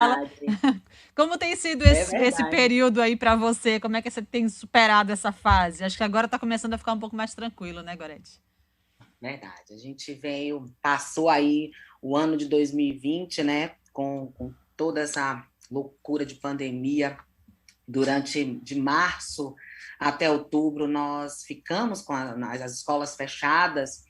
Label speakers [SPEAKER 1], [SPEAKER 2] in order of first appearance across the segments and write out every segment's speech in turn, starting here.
[SPEAKER 1] verdade,
[SPEAKER 2] Como tem sido
[SPEAKER 1] é
[SPEAKER 2] esse
[SPEAKER 1] verdade,
[SPEAKER 2] período aí para você? Como é que você tem superado essa fase? Acho que agora está começando a ficar um pouco mais tranquilo, né, Gorete?
[SPEAKER 1] verdade. A gente passou aí o ano de 2020, né, com toda essa loucura de pandemia. Durante de março até outubro, nós ficamos com as escolas fechadas,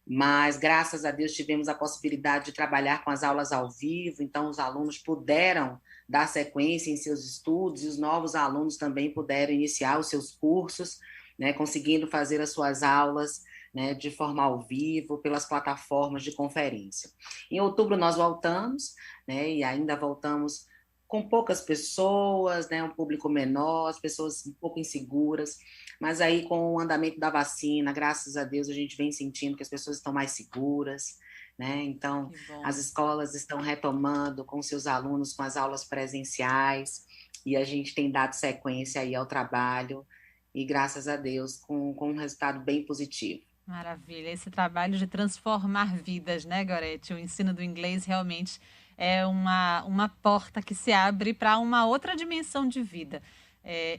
[SPEAKER 1] mas graças a Deus tivemos a possibilidade de trabalhar com as aulas ao vivo, então os alunos puderam dar sequência em seus estudos e os novos alunos também puderam iniciar os seus cursos, né, conseguindo fazer as suas aulas, né, de forma ao vivo, pelas plataformas de conferência. Em outubro nós voltamos, né, e ainda voltamos com poucas pessoas, né, um público menor, as pessoas um pouco inseguras, mas aí, com o andamento da vacina, graças a Deus, a gente vem sentindo que as pessoas estão mais seguras, né? Então,
[SPEAKER 2] Que
[SPEAKER 1] as
[SPEAKER 2] bom.
[SPEAKER 1] escolas estão retomando com seus alunos com as aulas presenciais, e a gente tem dado sequência aí ao trabalho, e graças a Deus, com um resultado bem positivo.
[SPEAKER 2] Maravilha. Esse trabalho de transformar vidas, né, Gorete? O ensino do inglês realmente é uma porta que se abre para uma outra dimensão de vida.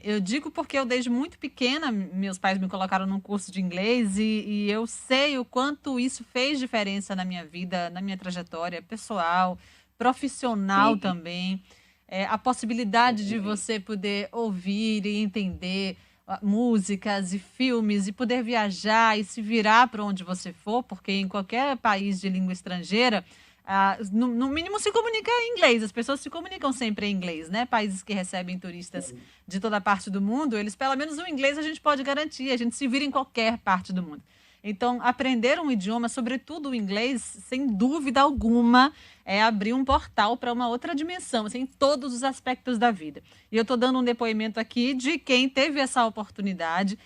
[SPEAKER 2] Eu digo porque eu, desde muito pequena, meus pais me colocaram num curso de inglês e eu sei o quanto isso fez diferença na minha vida, na minha trajetória pessoal, profissional
[SPEAKER 1] Sim,
[SPEAKER 2] também. A possibilidade de
[SPEAKER 1] sim,
[SPEAKER 2] você poder ouvir e entender músicas e filmes e poder viajar e se virar para onde você for, porque em qualquer país de língua estrangeira, no mínimo se comunica em inglês. As pessoas se comunicam sempre em inglês, né? Países que recebem turistas
[SPEAKER 1] sim,
[SPEAKER 2] de toda parte do mundo, eles pelo menos o inglês a gente pode garantir, a gente se vira em qualquer parte do mundo. Então, aprender um idioma, sobretudo o inglês, sem dúvida alguma, é abrir um portal para uma outra dimensão, assim, em todos os aspectos da vida. E eu estou dando um depoimento aqui de quem teve essa oportunidade.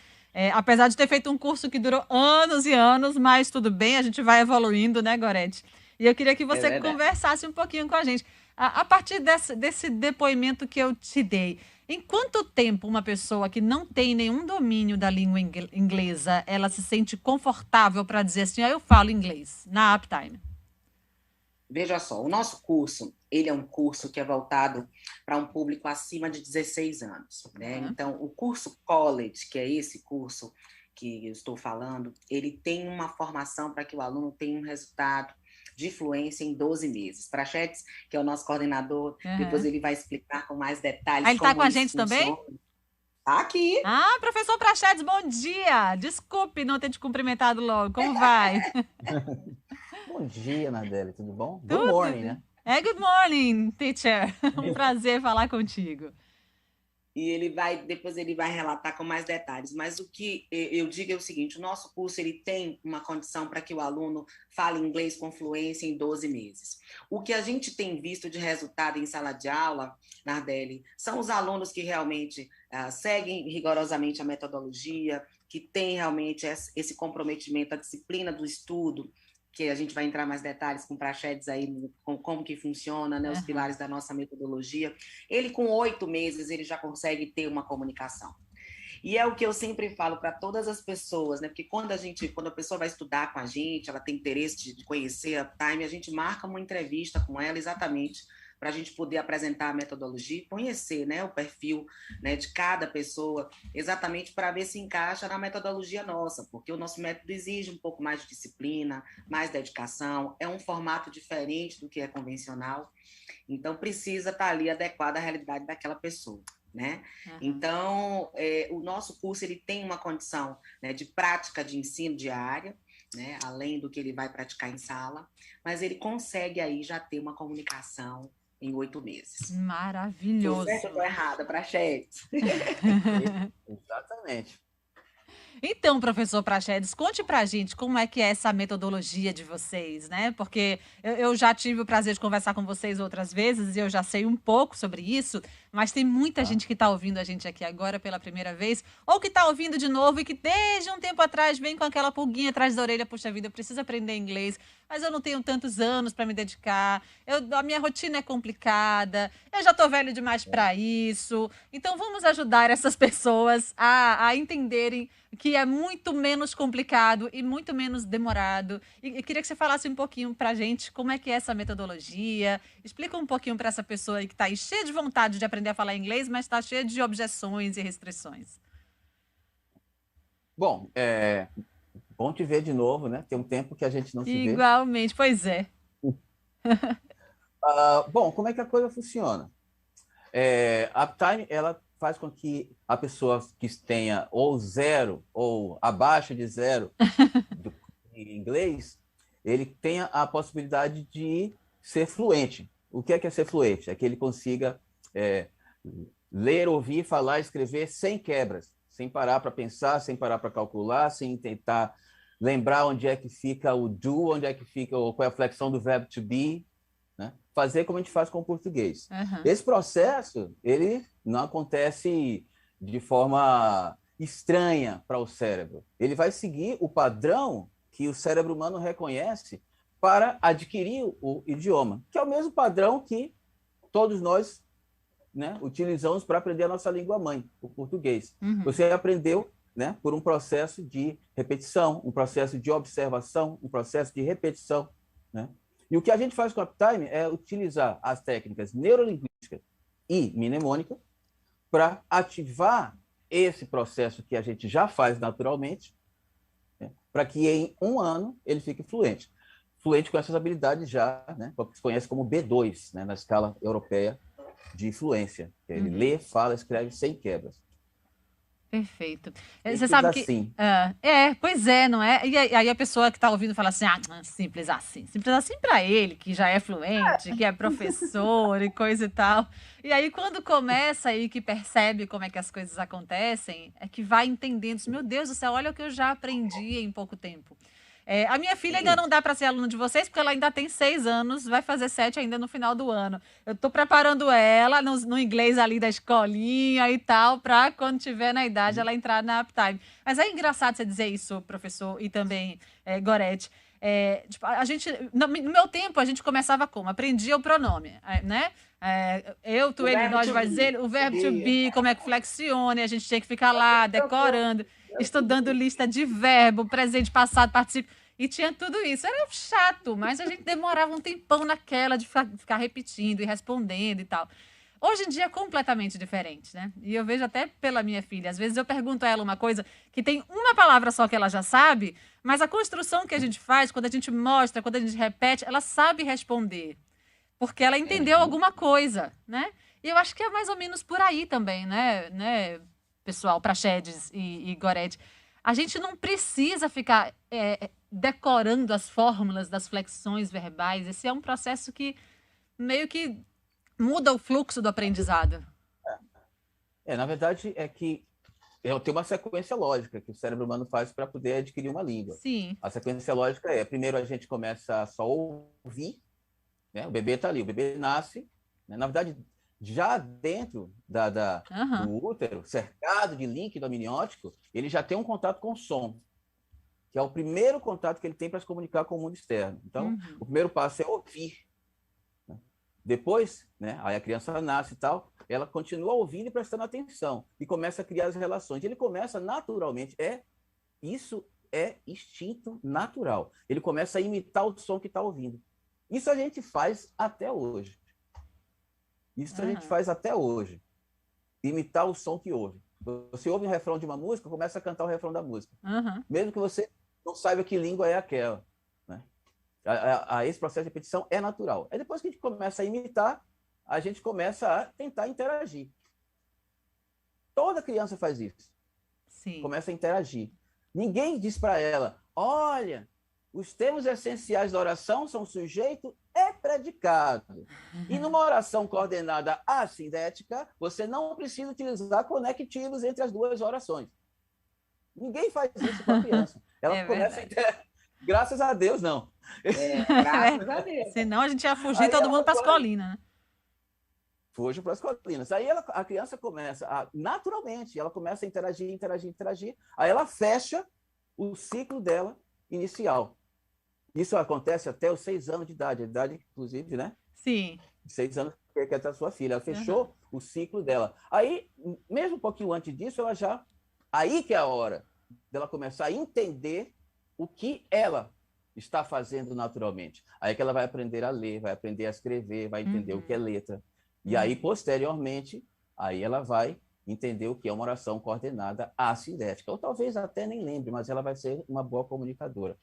[SPEAKER 2] Apesar de ter feito um curso que durou anos e anos, mas tudo bem, a gente vai evoluindo, né, Gorete? E eu queria que
[SPEAKER 1] é
[SPEAKER 2] você
[SPEAKER 1] verdade.
[SPEAKER 2] conversasse um pouquinho com a gente. A partir desse depoimento que eu te dei, em quanto tempo uma pessoa que não tem nenhum domínio da língua inglesa, ela se sente confortável para dizer assim, eu falo inglês, na Uptime?
[SPEAKER 1] Veja só, o nosso curso, ele é um curso que é voltado para um público acima de 16 anos, né?
[SPEAKER 2] Uhum.
[SPEAKER 1] Então, o curso College, que é esse curso que eu estou falando, ele tem uma formação para que o aluno tenha um resultado de fluência em 12 meses. Prachetes, que é o nosso coordenador, depois
[SPEAKER 2] Uhum.
[SPEAKER 1] ele vai explicar com mais
[SPEAKER 2] Ah,
[SPEAKER 1] detalhes
[SPEAKER 2] ele está com
[SPEAKER 1] como
[SPEAKER 2] a
[SPEAKER 1] isso
[SPEAKER 2] gente também?
[SPEAKER 1] funciona. Tá aqui.
[SPEAKER 2] Ah, professor Praxedes, bom dia! Desculpe não ter te cumprimentado logo. Como vai?
[SPEAKER 3] Bom dia, Nadele, tudo bom? Good
[SPEAKER 2] Tudo
[SPEAKER 3] morning,
[SPEAKER 2] bem.
[SPEAKER 3] né?
[SPEAKER 2] Good morning, teacher. Um prazer falar contigo.
[SPEAKER 1] E depois ele vai relatar com mais detalhes. Mas o que eu digo é o seguinte: o nosso curso ele tem uma condição para que o aluno fale inglês com fluência em 12 meses. O que a gente tem visto de resultado em sala de aula, Nardelli, são os alunos que realmente seguem rigorosamente a metodologia, que têm realmente esse comprometimento, a disciplina do estudo, que a gente vai entrar mais detalhes com Praxedes aí, com como que funciona, né, os
[SPEAKER 2] Aham.
[SPEAKER 1] pilares da nossa metodologia. Ele, com 8 meses, ele já consegue ter uma comunicação. E é o que eu sempre falo para todas as pessoas, né? Porque quando a pessoa vai estudar com a gente, ela tem interesse de conhecer a Time, a gente marca uma entrevista com ela exatamente para a gente poder apresentar a metodologia, conhecer, né, o perfil, né, de cada pessoa, exatamente para ver se encaixa na metodologia nossa, porque o nosso método exige um pouco mais de disciplina, mais dedicação, é um formato diferente do que é convencional, então precisa estar ali adequado à realidade daquela pessoa. Né?
[SPEAKER 2] Aham.
[SPEAKER 1] Então, o nosso curso ele tem uma condição, né, de prática de ensino diária, né, além do que ele vai praticar em sala, mas ele consegue aí já ter uma comunicação em 8 meses. Estou certa ou estou
[SPEAKER 2] Maravilhoso.
[SPEAKER 1] errada, Prachete?
[SPEAKER 3] Exatamente.
[SPEAKER 2] Então, professor Praxedes, conte pra gente como é que é essa metodologia de vocês, né? Porque eu já tive o prazer de conversar com vocês outras vezes e eu já sei um pouco sobre isso, mas tem muita
[SPEAKER 3] Tá?
[SPEAKER 2] gente que está ouvindo a gente aqui agora pela primeira vez, ou que está ouvindo de novo e que desde um tempo atrás vem com aquela pulguinha atrás da orelha, puxa vida, eu preciso aprender inglês. mas eu não tenho tantos anos para me dedicar, a minha rotina é complicada, eu já estou velho demais para isso. Então, vamos ajudar essas pessoas a entenderem que é muito menos complicado e muito menos demorado. E queria que você falasse um pouquinho para a gente como é que é essa metodologia. Explica um pouquinho para essa pessoa aí que está aí cheia de vontade de aprender a falar inglês, mas está cheia de objeções e restrições.
[SPEAKER 3] Bom, bom te ver de novo, né? Tem um tempo que a gente não se vê.
[SPEAKER 2] Igualmente, pois é.
[SPEAKER 3] Bom, como é que a coisa funciona? A Uptime, ela faz com que a pessoa que tenha ou zero ou abaixo de zero em inglês, ele tenha a possibilidade de ser fluente. O que é ser fluente? É que ele consiga ler, ouvir, falar, escrever sem quebras, sem parar para pensar, sem parar para calcular, sem tentar lembrar onde é que fica o do, onde é que fica, qual é a flexão do verbo to be, né? Fazer como a gente faz com o português.
[SPEAKER 2] Uhum.
[SPEAKER 3] Esse processo, ele não acontece de forma estranha para o cérebro. Ele vai seguir o padrão que o cérebro humano reconhece para adquirir o idioma, que é o mesmo padrão que todos nós, né, utilizamos para aprender a nossa língua mãe, o português.
[SPEAKER 2] Uhum.
[SPEAKER 3] Você aprendeu, né, por um processo de repetição, um processo de observação, um processo de repetição, né? E o que a gente faz com a Uptime é utilizar as técnicas neurolinguística e mnemônica para ativar esse processo que a gente já faz naturalmente, né, para que em um ano ele fique fluente. Fluente com essas habilidades já, né, que se conhece como B2, né, na escala europeia de fluência. Ele lê, fala, escreve sem quebras.
[SPEAKER 2] Perfeito.
[SPEAKER 3] Simples
[SPEAKER 2] Você sabe que.
[SPEAKER 3] assim.
[SPEAKER 2] Pois é, não é? E aí a pessoa que está ouvindo fala assim: simples assim. Simples assim para ele, que já é fluente, que é professor e coisa e tal. E aí, quando começa aí, que percebe como é que as coisas acontecem, é que vai entendendo: meu Deus do céu, olha o que eu já aprendi em pouco tempo. A minha filha ainda não dá para ser aluna de vocês, porque ela ainda tem 6 anos, vai fazer 7 ainda no final do ano. Eu estou preparando ela no inglês ali da escolinha e tal, para quando tiver na idade ela entrar na Uptime. Mas é engraçado você dizer isso, professor, e também, Gorete. Tipo, a gente, no meu tempo, a gente começava como? Aprendia o pronome, né? Eu, tu, ele, nós, vai dizer, o verbo to be, como é que flexione, a gente tinha que ficar lá decorando, estudando lista de verbo, presente, passado, participio. E tinha tudo isso. Era chato, mas a gente demorava um tempão naquela de ficar repetindo e respondendo e tal. Hoje em dia é completamente diferente, né? E eu vejo até pela minha filha. Às vezes eu pergunto a ela uma coisa que tem uma palavra só que ela já sabe, mas a construção que a gente faz, quando a gente mostra, quando a gente repete, ela sabe responder. Porque ela entendeu alguma coisa, né? E eu acho que é mais ou menos por aí também, né, pessoal, Praxedes e Gorete. A gente não precisa ficar decorando as fórmulas das flexões verbais. Esse é um processo que meio que muda o fluxo do aprendizado.
[SPEAKER 3] Na verdade, é que tem uma sequência lógica que o cérebro humano faz para poder adquirir uma língua.
[SPEAKER 2] Sim.
[SPEAKER 3] A sequência lógica primeiro a gente começa a só ouvir, né? O bebê está ali, o bebê nasce, né? Na verdade, já dentro do útero, cercado de líquido amniótico, ele já tem um contato com o som, que é o primeiro contato que ele tem para se comunicar com o mundo externo. Então, o primeiro passo é ouvir. Né? Depois, né, aí a criança nasce e tal, ela continua ouvindo e prestando atenção, e começa a criar as relações. Ele começa naturalmente, isso é instinto natural. Ele começa a imitar o som que está ouvindo. Isso a gente faz até hoje. Isso a gente faz até hoje. Imitar o som que ouve. Você ouve um refrão de uma música, começa a cantar o refrão da música. Mesmo que você não saiba que língua é aquela. Né? Esse processo de repetição é natural. Aí depois que a gente começa a imitar, a gente começa a tentar interagir. Toda criança faz isso.
[SPEAKER 2] Sim.
[SPEAKER 3] Começa a interagir. Ninguém diz para ela, olha, os termos essenciais da oração são sujeito e predicado. E numa oração coordenada assindética, você não precisa utilizar conectivos entre as duas orações. Ninguém faz isso com a criança. Ela começa Graças a Deus, não.
[SPEAKER 1] Graças a Deus.
[SPEAKER 2] Senão a gente ia fugir todo mundo para a escolina, né?
[SPEAKER 3] Fuja para as escolinas. Aí a criança começa, naturalmente, ela começa a interagir. Aí ela fecha o ciclo dela inicial. Isso acontece até os 6 anos de idade, a idade, inclusive, né?
[SPEAKER 2] Sim.
[SPEAKER 3] 6 anos que é a sua filha. Ela fechou o ciclo dela. Aí, mesmo um pouquinho antes disso, ela já... Aí que é a hora dela começar a entender o que ela está fazendo naturalmente. Aí que ela vai aprender a ler, vai aprender a escrever, vai entender o que é letra. E aí, posteriormente, aí ela vai entender o que é uma oração coordenada assindética. Ou talvez até nem lembre, mas ela vai ser uma boa comunicadora.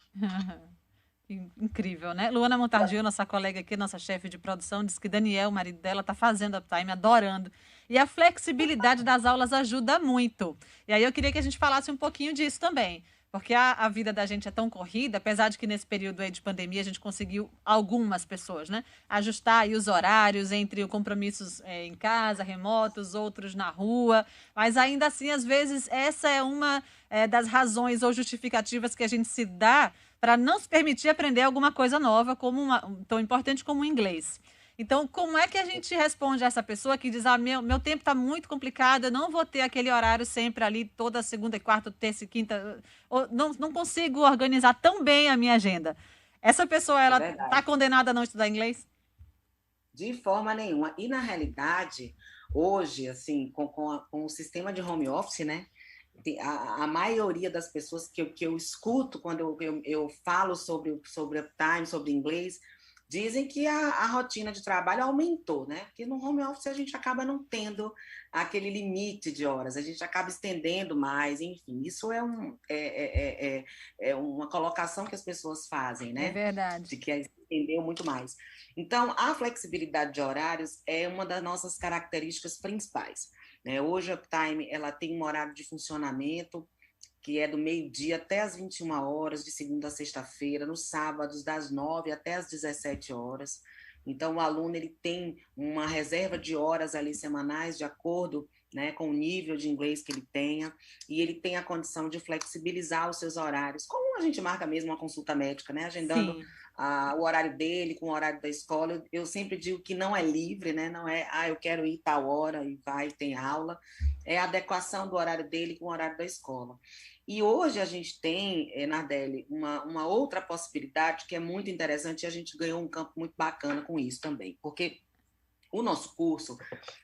[SPEAKER 2] Incrível, né? Luana Montargil, nossa colega aqui, nossa chefe de produção, disse que Daniel, o marido dela, está fazendo Uptime, adorando. E a flexibilidade das aulas ajuda muito. E aí eu queria que a gente falasse um pouquinho disso também. Porque a vida da gente é tão corrida, apesar de que nesse período aí de pandemia a gente conseguiu, algumas pessoas, né, ajustar aí os horários entre compromissos em casa, remotos, outros na rua, mas ainda assim, às vezes, essa é uma das razões ou justificativas que a gente se dá para não se permitir aprender alguma coisa nova, tão importante como o inglês. Então, como é que a gente responde a essa pessoa que diz, meu tempo está muito complicado, eu não vou ter aquele horário sempre ali, toda segunda e quarta, terça e quinta, não consigo organizar tão bem a minha agenda. Essa pessoa, ela está condenada a não estudar inglês?
[SPEAKER 1] De forma nenhuma. E, na realidade, hoje, assim, com o sistema de home office, né, a maioria das pessoas que eu escuto quando eu falo sobre Uptime, sobre inglês, dizem que a rotina de trabalho aumentou, né? Porque no home office a gente acaba não tendo aquele limite de horas, a gente acaba estendendo mais, enfim, isso é uma colocação que as pessoas fazem, né?
[SPEAKER 2] É verdade.
[SPEAKER 1] De que estendeu muito mais. Então, a flexibilidade de horários é uma das nossas características principais. Hoje a Uptime ela tem um horário de funcionamento que é do meio-dia até as 21 horas, de segunda a sexta-feira, nos sábados das 9 até as 17 horas. Então, o aluno ele tem uma reserva de horas ali semanais, de acordo, né, com o nível de inglês que ele tenha, e ele tem a condição de flexibilizar os seus horários, como a gente marca mesmo uma consulta médica, né, agendando o horário dele com o horário da escola. Eu sempre digo que não é livre, né, não é, eu quero ir tal hora e vai, tem aula, é a adequação do horário dele com o horário da escola. E hoje a gente tem, Nardelli, uma outra possibilidade que é muito interessante, e a gente ganhou um campo muito bacana com isso também, porque o nosso curso,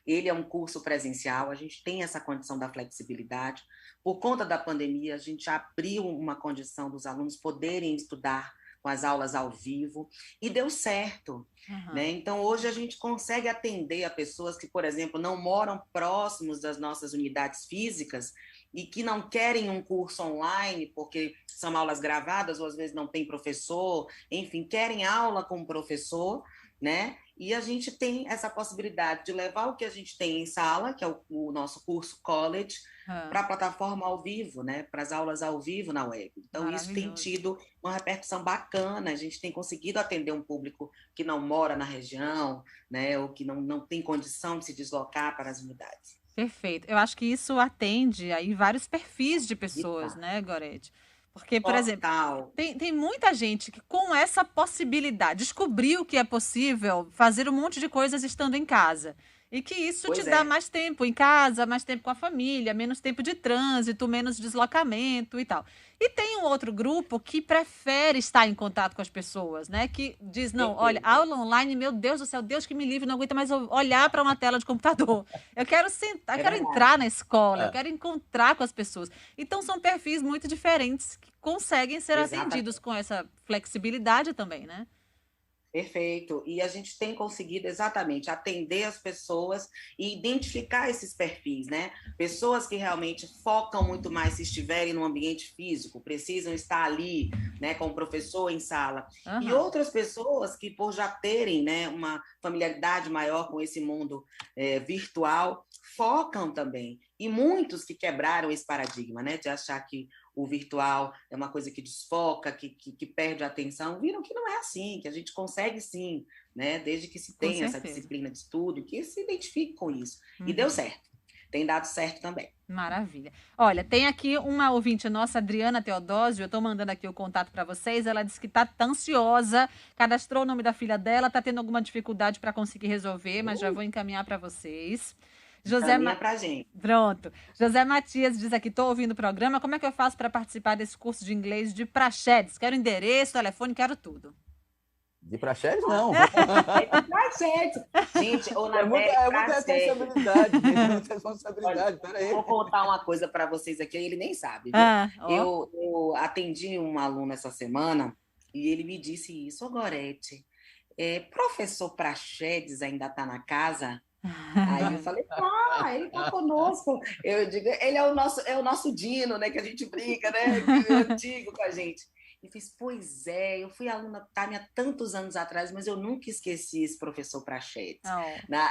[SPEAKER 1] ele é um curso presencial, a gente tem essa condição da flexibilidade. Por conta da pandemia, a gente abriu uma condição dos alunos poderem estudar com as aulas ao vivo, e deu certo. Né? Então, hoje a gente consegue atender a pessoas que, por exemplo, não moram próximos das nossas unidades físicas e que não querem um curso online, porque são aulas gravadas, ou às vezes não tem professor, enfim, querem aula com o professor, né? E a gente tem essa possibilidade de levar o que a gente tem em sala, que é o nosso curso college, para a plataforma ao vivo, né? Para as aulas ao vivo na web. Então, isso tem tido uma repercussão bacana, a gente tem conseguido atender um público que não mora na região, né? Ou que não tem condição de se deslocar para as unidades.
[SPEAKER 2] Perfeito. Eu acho que isso atende aí vários perfis de pessoas, né, Gorete? Porque, por exemplo, tem muita gente que com essa possibilidade descobriu que é possível fazer um monte de coisas estando em casa. E que isso te dá mais tempo em casa, mais tempo com a família, menos tempo de trânsito, menos deslocamento e tal. E tem um outro grupo que prefere estar em contato com as pessoas, né? Que diz, não, olha, aula online, meu Deus do céu, Deus que me livre, não aguento mais olhar para uma tela de computador. Eu quero sentar, eu quero entrar na escola, eu quero encontrar com as pessoas. Então, são perfis muito diferentes que conseguem ser atendidos com essa flexibilidade também, né?
[SPEAKER 1] Perfeito. E a gente tem conseguido exatamente atender as pessoas e identificar esses perfis, né? Pessoas que realmente focam muito mais se estiverem no ambiente físico, precisam estar ali, né, com o professor em sala. E outras pessoas que, por já terem, né, uma familiaridade maior com esse mundo virtual, focam também. E muitos que quebraram esse paradigma, né, de achar que o virtual é uma coisa que desfoca, que perde a atenção, viram que não é assim, que a gente consegue sim, né? Desde que se tenha essa disciplina de estudo, que se identifique com isso. E deu certo. Tem dado certo também.
[SPEAKER 2] Maravilha. Olha, tem aqui uma ouvinte nossa, Adriana Teodósio, eu estou mandando aqui o contato para vocês, ela disse que está ansiosa, cadastrou o nome da filha dela, está tendo alguma dificuldade para conseguir resolver, mas já vou encaminhar para vocês. José
[SPEAKER 1] pra gente.
[SPEAKER 2] Pronto. José Matias diz aqui, estou ouvindo o programa, como é que eu faço para participar desse curso de inglês de Praxedes? Quero endereço, telefone, quero tudo.
[SPEAKER 3] De Praxedes, não.
[SPEAKER 1] É de Praxedes. Gente, ô,
[SPEAKER 3] É muita responsabilidade, gente, muita responsabilidade. Peraí.
[SPEAKER 1] Vou contar uma coisa para vocês aqui, ele nem sabe, viu? Eu atendi um aluno essa semana e ele me disse isso, Gorete, professor Praxedes ainda está na casa? Aí eu falei, ele tá conosco. Eu digo, ele é o nosso Dino, né? Que a gente brinca, né? Que é antigo com a gente. E fiz, pois é, eu fui aluna Tânia há tantos anos atrás, mas eu nunca esqueci esse professor Praxedes.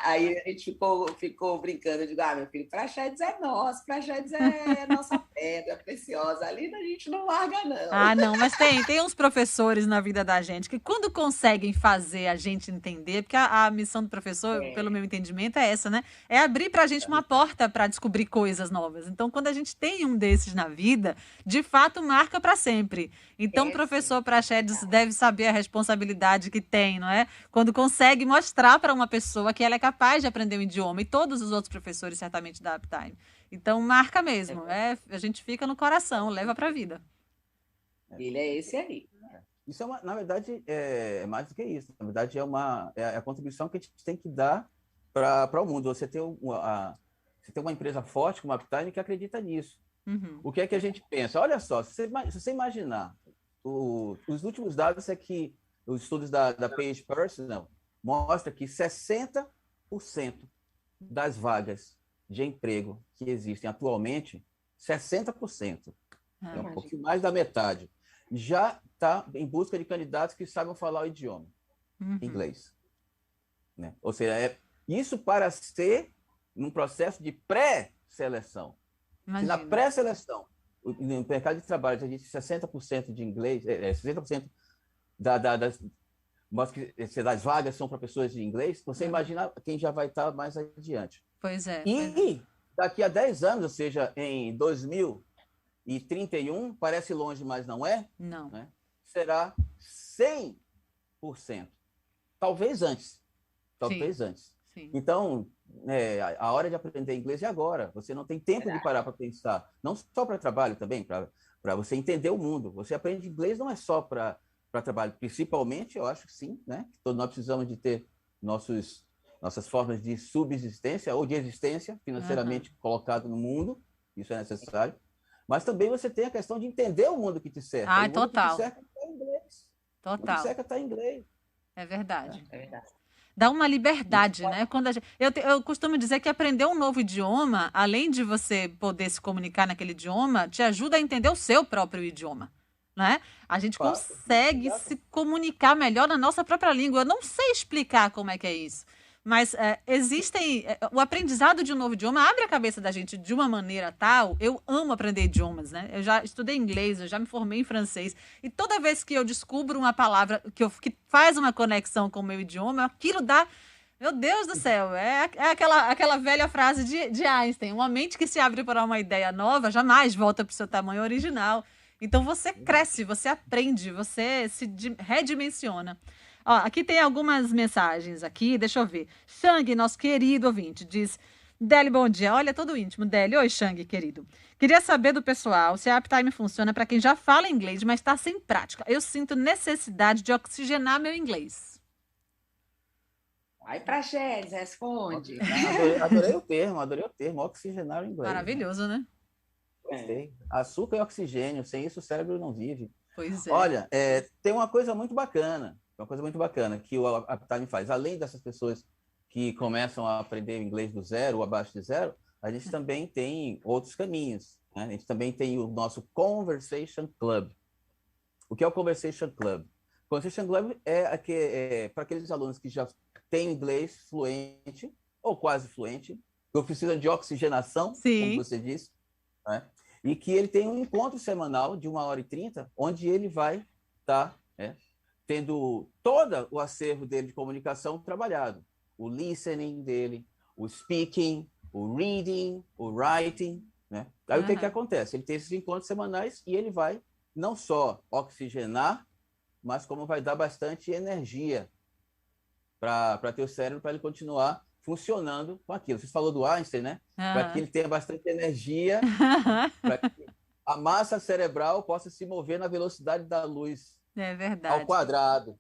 [SPEAKER 1] Aí a gente ficou brincando, eu digo, meu filho, Praxedes é nosso, Praxedes é nossa pedra preciosa, ali a gente não larga, não.
[SPEAKER 2] Não, mas tem uns professores na vida da gente que quando conseguem fazer a gente entender, porque a missão do professor, pelo meu entendimento, é essa, né? É abrir pra gente uma porta para descobrir coisas novas. Então, quando a gente tem um desses na vida, de fato, marca para sempre. Então, o professor Praxedes deve saber a responsabilidade que tem, não é? Quando consegue mostrar para uma pessoa que ela é capaz de aprender um idioma, e todos os outros professores, certamente, da Uptime. Então, marca mesmo. A gente fica no coração, leva para a vida.
[SPEAKER 1] Ele é esse aí.
[SPEAKER 3] Isso, na verdade, é mais do que isso. Na verdade, é a contribuição que a gente tem que dar para o mundo. Você tem uma empresa forte como a Uptime que acredita nisso.
[SPEAKER 2] Uhum.
[SPEAKER 3] O que é que a gente pensa? Olha só, se você imaginar, os últimos dados é que os estudos da Page Personnel mostram que 60% das vagas de emprego que existem atualmente, 60%, um pouquinho mais da metade, já está em busca de candidatos que saibam falar o idioma inglês. Né? Ou seja, isso para ser num processo de pré-seleção. Se na pré-seleção, no mercado de trabalho, a gente 60% de inglês, 60% das vagas são para pessoas de inglês, você imagina quem já vai estar mais adiante.
[SPEAKER 2] Pois é.
[SPEAKER 3] E daqui a 10 anos, ou seja, em 2031, parece longe, mas não é?
[SPEAKER 2] Não.
[SPEAKER 3] Né? Será 100%. Talvez antes. Antes.
[SPEAKER 2] Sim.
[SPEAKER 3] Então, a hora de aprender inglês é agora. Você não tem tempo de parar para pensar. Não só para trabalho também, para você entender o mundo. Você aprende inglês não é só para trabalho. Principalmente, eu acho que sim, né? Todos nós precisamos de ter nossas formas de subsistência ou de existência financeiramente colocado no mundo. Isso é necessário. Mas também você tem a questão de entender o mundo que te cerca.
[SPEAKER 2] Total.
[SPEAKER 3] O mundo que te cerca está em inglês.
[SPEAKER 2] Total.
[SPEAKER 3] O mundo que te cerca está em inglês.
[SPEAKER 2] É verdade.
[SPEAKER 1] É verdade.
[SPEAKER 2] Dá uma liberdade, né? Quando eu costumo dizer que aprender um novo idioma, além de você poder se comunicar naquele idioma, te ajuda a entender o seu próprio idioma, né? A gente consegue se comunicar melhor na nossa própria língua. Eu não sei explicar como é que é isso, mas o aprendizado de um novo idioma abre a cabeça da gente de uma maneira tal. Eu amo aprender idiomas, né? Eu já estudei inglês, eu já me formei em francês. E toda vez que eu descubro uma palavra que faz uma conexão com o meu idioma, aquilo dá... Meu Deus do céu, é aquela velha frase de Einstein. Uma mente que se abre para uma ideia nova jamais volta para o seu tamanho original. Então você cresce, você aprende, você se redimensiona. Ó, aqui tem algumas mensagens aqui, deixa eu ver. Xang, nosso querido ouvinte, diz: Deli, bom dia. Olha, todo íntimo. Deli, oi, Xang, querido. Queria saber do pessoal se a Uptime funciona para quem já fala inglês, mas está sem prática. Eu sinto necessidade de oxigenar meu inglês.
[SPEAKER 1] Vai, Praxedes, responde.
[SPEAKER 3] Adorei o termo, oxigenar o inglês.
[SPEAKER 2] Maravilhoso, né?
[SPEAKER 3] Gostei. Açúcar e oxigênio, sem isso o cérebro não vive.
[SPEAKER 2] Pois é.
[SPEAKER 3] Olha, tem uma coisa muito bacana que o Uptime faz. Além dessas pessoas que começam a aprender inglês do zero ou abaixo de zero, a gente também tem outros caminhos. Né? A gente também tem o nosso Conversation Club. O que é o Conversation Club? O Conversation Club é para aqueles alunos que já têm inglês fluente ou quase fluente, que precisam de oxigenação, como você disse, né? E que ele tem um encontro semanal de 1h30, onde ele vai estar tendo todo o acervo dele de comunicação trabalhado. O listening dele, o speaking, o reading, o writing. Né? Aí o que acontece? Ele tem esses encontros semanais e ele vai não só oxigenar, mas como vai dar bastante energia para ter o cérebro, para ele continuar funcionando com aquilo. Você falou do Einstein, né? Para que ele tenha bastante energia, para que a massa cerebral possa se mover na velocidade da luz.
[SPEAKER 2] É verdade.
[SPEAKER 3] Ao quadrado.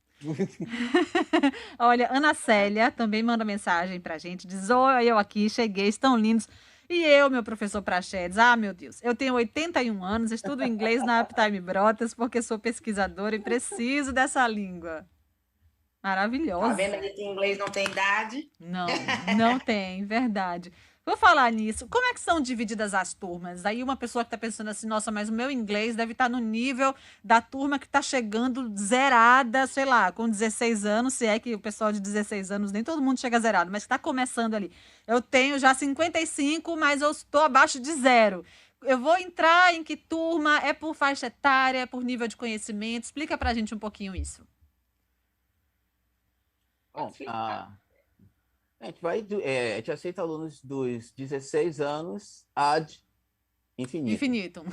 [SPEAKER 2] Olha, Ana Célia também manda mensagem pra gente, diz: oi, eu aqui, cheguei, estão lindos. E eu, meu professor Praxedes, meu Deus, eu tenho 81 anos, estudo inglês na Uptime Brotas porque sou pesquisadora e preciso dessa língua. Maravilhosa.
[SPEAKER 1] Tá vendo aí que inglês não tem idade?
[SPEAKER 2] Não tem, verdade. Vou falar nisso. Como é que são divididas as turmas? Aí uma pessoa que está pensando assim, nossa, mas o meu inglês deve estar no nível da turma que está chegando zerada, sei lá, com 16 anos, se é que o pessoal de 16 anos, nem todo mundo chega zerado, mas está começando ali. Eu tenho já 55, mas eu estou abaixo de 0. Eu vou entrar em que turma? É por faixa etária, é por nível de conhecimento? Explica pra gente um pouquinho isso.
[SPEAKER 3] Bom, a gente aceita alunos dos 16 anos ad infinitum.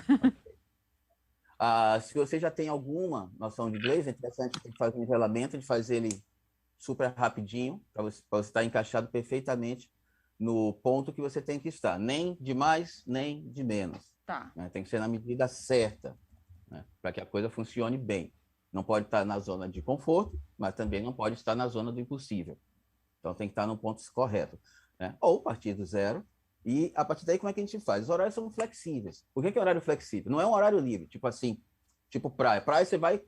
[SPEAKER 3] Se você já tem alguma noção de inglês, é interessante fazer um nivelamento, de fazer ele super rapidinho, para você estar encaixado perfeitamente no ponto que você tem que estar. Nem de mais, nem de menos.
[SPEAKER 2] Tá.
[SPEAKER 3] Né? Tem que ser na medida certa, né? Para que a coisa funcione bem. Não pode estar na zona de conforto, mas também não pode estar na zona do impossível. Então, tem que estar no ponto correto, né? Ou partir do zero. E, a partir daí, como é que a gente faz? Os horários são flexíveis. Por que é horário flexível? Não é um horário livre, tipo assim, tipo praia. Praia você vai,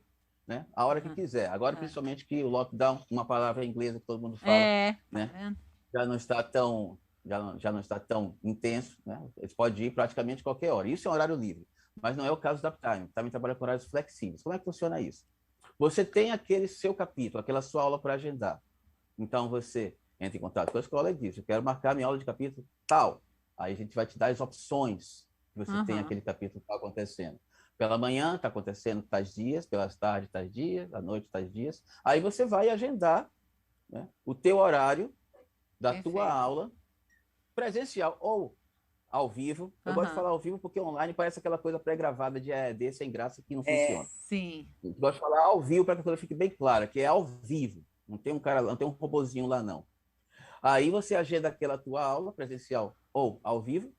[SPEAKER 3] né, a hora que quiser. Agora, principalmente que o lockdown, uma palavra inglesa que todo mundo fala, né, já não está tão intenso, né? Você pode ir praticamente qualquer hora. Isso é um horário livre. Mas não é o caso da Uptime. Também trabalha com horários flexíveis. Como é que funciona isso? Você tem aquele seu capítulo, aquela sua aula para agendar. Então, você entra em contato com a escola e diz: eu quero marcar minha aula de capítulo tal. Aí a gente vai te dar as opções que você tem aquele capítulo que está acontecendo. Pela manhã está acontecendo tais dias, pelas tardes tais dias, à noite tais dias. Aí você vai agendar, né, o teu horário da tua aula presencial ou ao vivo. Eu gosto de falar ao vivo porque online parece aquela coisa pré-gravada de EAD sem graça que não funciona.
[SPEAKER 2] Sim.
[SPEAKER 3] Eu gosto de falar ao vivo para que a coisa fique bem clara, que é ao vivo. Não tem um cara, não tem um robozinho lá, não. Aí você agenda aquela tua aula presencial ou ao vivo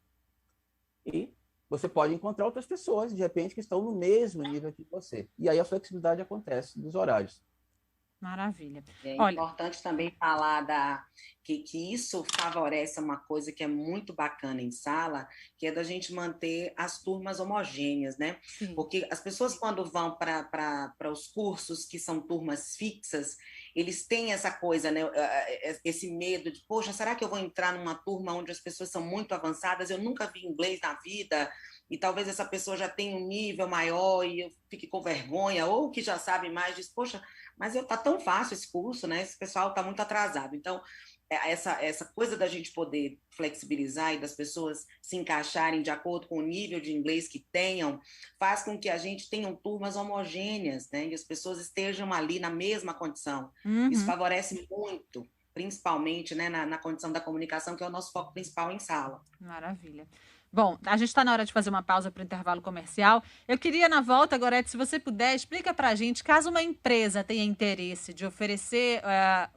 [SPEAKER 3] e você pode encontrar outras pessoas, de repente, que estão no mesmo nível que você. E aí a flexibilidade acontece dos horários.
[SPEAKER 2] Maravilha.
[SPEAKER 1] É importante também falar que isso favorece uma coisa que é muito bacana em sala, que é da gente manter as turmas homogêneas, né?
[SPEAKER 2] Sim.
[SPEAKER 1] Porque as pessoas, quando vão para os cursos que são turmas fixas, eles têm essa coisa, né? Esse medo de, poxa, será que eu vou entrar numa turma onde as pessoas são muito avançadas? Eu nunca vi inglês na vida, e talvez essa pessoa já tenha um nível maior e eu fique com vergonha, ou que já sabe mais, diz, poxa, mas está tão fácil esse curso, né? Esse pessoal está muito atrasado. Então, essa coisa da gente poder flexibilizar e das pessoas se encaixarem de acordo com o nível de inglês que tenham, faz com que a gente tenha turmas homogêneas, né? E as pessoas estejam ali na mesma condição. Isso favorece muito, principalmente, né, na condição da comunicação, que é o nosso foco principal em sala.
[SPEAKER 2] Maravilha. Bom, a gente está na hora de fazer uma pausa para o intervalo comercial. Eu queria, na volta, Gorete, se você puder, explica para a gente, caso uma empresa tenha interesse de oferecer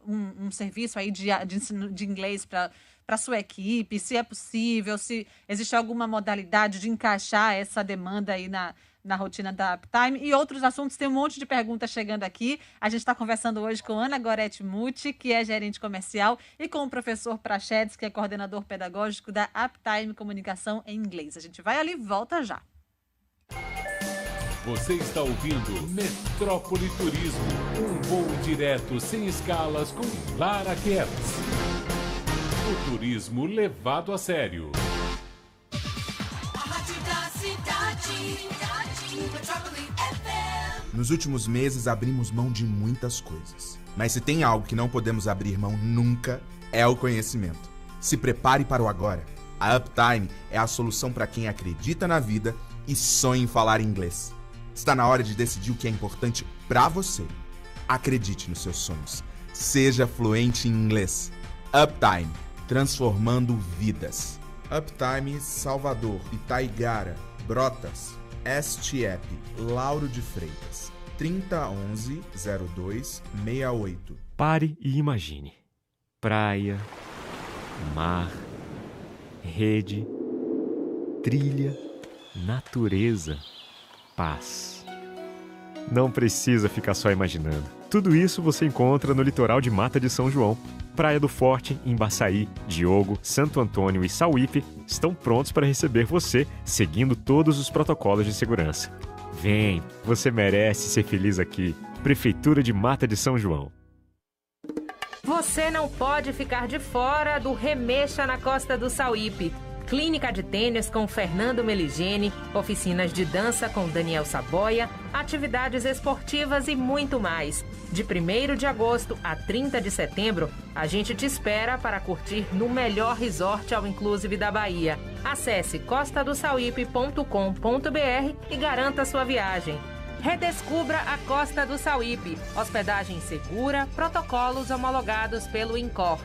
[SPEAKER 2] um serviço aí de ensino de inglês para a sua equipe, se é possível, se existe alguma modalidade de encaixar essa demanda aí na rotina da Uptime e outros assuntos. Tem um monte de perguntas chegando aqui. A gente está conversando hoje com Ana Gorete Muti, que é gerente comercial, e com o professor Praxedes, que é coordenador pedagógico da Uptime Comunicação em Inglês. A gente vai ali e volta já.
[SPEAKER 4] Você está ouvindo Metrópole Turismo, um voo direto sem escalas com Lara Kempis. O turismo levado a sério.
[SPEAKER 5] Nos últimos meses abrimos mão de muitas coisas. Mas se tem algo que não podemos abrir mão nunca, é o conhecimento. Se prepare para o agora. A Uptime é a solução para quem acredita na vida e sonha em falar inglês. Está na hora de decidir o que é importante para você. Acredite nos seus sonhos. Seja fluente em inglês. Uptime, transformando vidas. Uptime, Salvador, Itaigara, Brotas, Estiep, Lauro de Freitas, 3011-0268.
[SPEAKER 6] Pare e imagine. Praia, mar, rede, trilha, natureza, paz. Não precisa ficar só imaginando. Tudo isso você encontra no litoral de Mata de São João. Praia do Forte, Embaçaí, Diogo, Santo Antônio e Sauípe estão prontos para receber você, seguindo todos os protocolos de segurança. Vem, você merece ser feliz aqui. Prefeitura de Mata de São João.
[SPEAKER 7] Você não pode ficar de fora do Remexa na Costa do Sauípe. Clínica de tênis com Fernando Meligeni, oficinas de dança com Daniel Saboia, atividades esportivas e muito mais. De 1º de agosto a 30 de setembro, a gente te espera para curtir no melhor resort all inclusive da Bahia. Acesse costadosauípe.com.br e garanta sua viagem. Redescubra a Costa do Sauípe. Hospedagem segura, protocolos homologados pelo INCOR.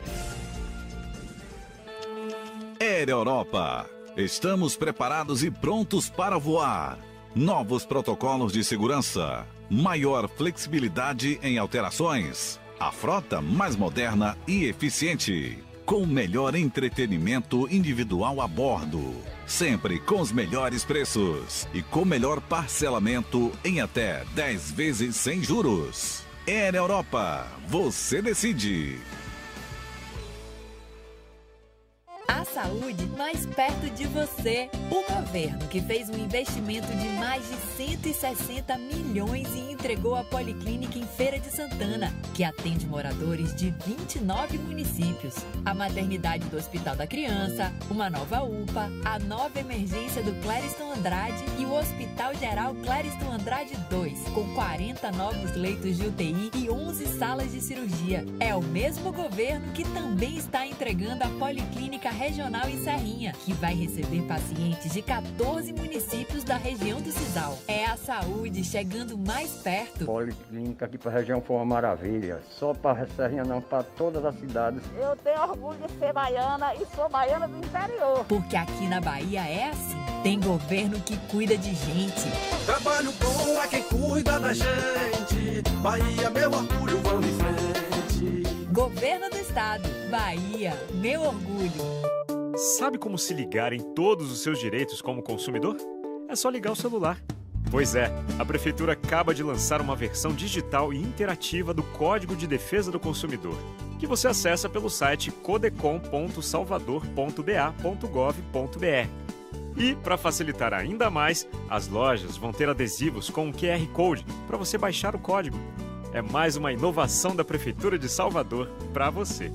[SPEAKER 8] Air Europa. Estamos preparados e prontos para voar. Novos protocolos de segurança. Maior flexibilidade em alterações. A frota mais moderna e eficiente. Com melhor entretenimento individual a bordo. Sempre com os melhores preços. E com melhor parcelamento em até 10 vezes sem juros. Air Europa. Você decide.
[SPEAKER 9] A saúde mais perto de você. O governo que fez um investimento de mais de 160 milhões e entregou a Policlínica em Feira de Santana, que atende moradores de 29 municípios. A maternidade do Hospital da Criança, uma nova UPA, a nova emergência do Clériston Andrade e o Hospital Geral Clériston Andrade II, com 40 novos leitos de UTI e 11 salas de cirurgia. É o mesmo governo que também está entregando a Policlínica Regional em Serrinha, que vai receber pacientes de 14 municípios da região do Cisal. É a saúde chegando mais perto.
[SPEAKER 10] Policlínica aqui para a região foi uma maravilha. Só para Serrinha não, para todas as cidades.
[SPEAKER 11] Eu tenho orgulho de ser baiana e sou baiana do interior.
[SPEAKER 9] Porque aqui na Bahia é assim. Tem governo que cuida de gente.
[SPEAKER 12] Trabalho bom é quem cuida da gente. Bahia, meu orgulho, vamos em frente.
[SPEAKER 9] Governo do Estado. Bahia, meu orgulho.
[SPEAKER 6] Sabe como se ligar em todos os seus direitos como consumidor? É só ligar o celular. Pois é, a Prefeitura acaba de lançar uma versão digital e interativa do Código de Defesa do Consumidor, que você acessa pelo site codecom.salvador.ba.gov.br. E, para facilitar ainda mais, as lojas vão ter adesivos com um QR Code para você baixar o código. É mais uma inovação da Prefeitura de Salvador para você.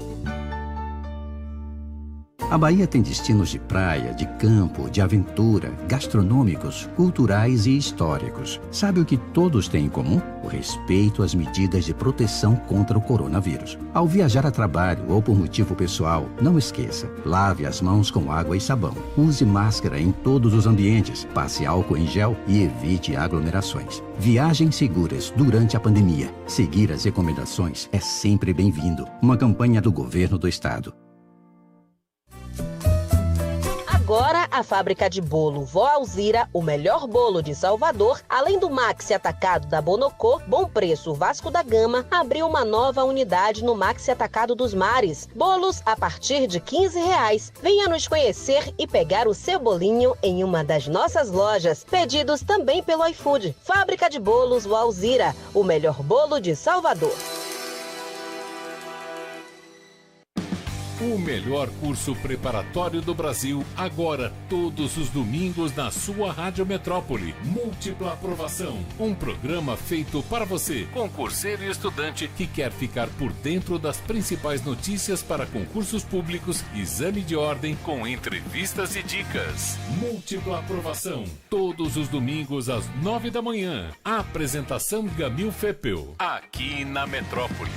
[SPEAKER 13] A Bahia tem destinos de praia, de campo, de aventura, gastronômicos, culturais e históricos. Sabe o que todos têm em comum? O respeito às medidas de proteção contra o coronavírus. Ao viajar a trabalho ou por motivo pessoal, não esqueça, lave as mãos com água e sabão. Use máscara em todos os ambientes, passe álcool em gel e evite aglomerações. Viagens seguras durante a pandemia. Seguir as recomendações é sempre bem-vindo. Uma campanha do Governo do Estado.
[SPEAKER 14] Agora, a fábrica de bolo Vó Alzira, o melhor bolo de Salvador, além do Maxi Atacado da Bonocô, Bom Preço Vasco da Gama, abriu uma nova unidade no Maxi Atacado dos Mares. Bolos a partir de R$15. Venha nos conhecer e pegar o seu bolinho em uma das nossas lojas. Pedidos também pelo iFood. Fábrica de bolos Vó Alzira, o melhor bolo de Salvador.
[SPEAKER 4] O melhor curso preparatório do Brasil, agora todos os domingos na sua Rádio Metrópole. Múltipla Aprovação, um programa feito para você, concurseiro e estudante que quer ficar por dentro das principais notícias para concursos públicos, exame de ordem com entrevistas e dicas. Múltipla Aprovação, todos os domingos às 9 da manhã. A apresentação Gamil Fepel, aqui na Metrópole.